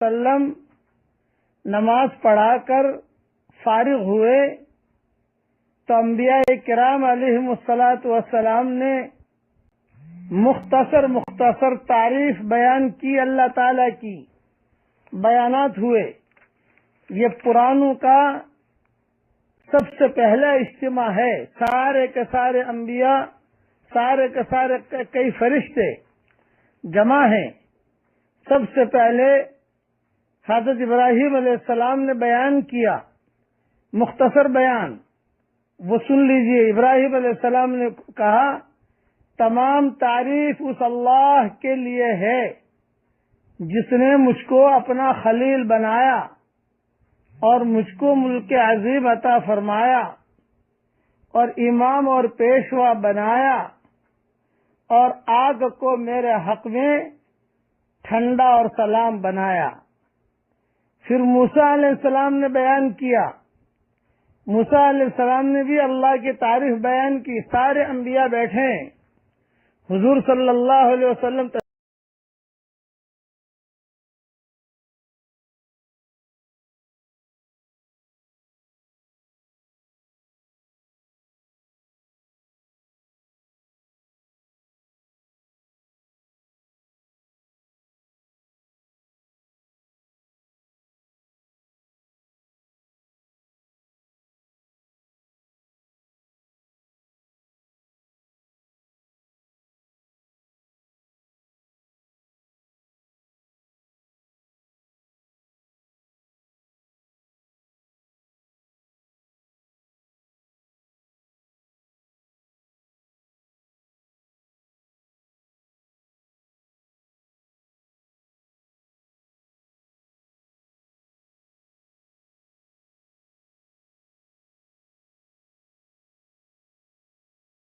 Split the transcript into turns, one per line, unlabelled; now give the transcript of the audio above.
वसल्लम नमाज पढ़ाकर फारिग हुए तो अंबिया किराम अलैहिमुस्सलातु वस्सलाम ने मुख्तसर तारीफ बयान की, अल्लाह ताला की बयानात हुए। ये पुरानों का सबसे पहला इज्तिमा है। सारे के सारे अंबिया, सारे के सारे कई फरिश्ते जमा हैं। सबसे पहले हज़रत इब्राहीम अलैहिस्सलाम ने बयान किया, मुख्तसर बयान वो सुन लीजिए। इब्राहीम अलैहिस्सलाम ने कहा, तमाम तारीफ उस अल्लाह के लिए है जिसने मुझको अपना खलील बनाया और मुझको मुल्क अजीम अता फरमाया और इमाम और पेशवा बनाया और आग को मेरे हक में ठंडा और सलाम बनाया। फिर मूसा अलैहिस्सलाम ने बयान किया, मूसा अलैहिस्सलाम ने भी अल्लाह की तारीफ बयान की। सारे अंबिया बैठे, हुजूर सल्लल्लाहु अलैहि वसल्लम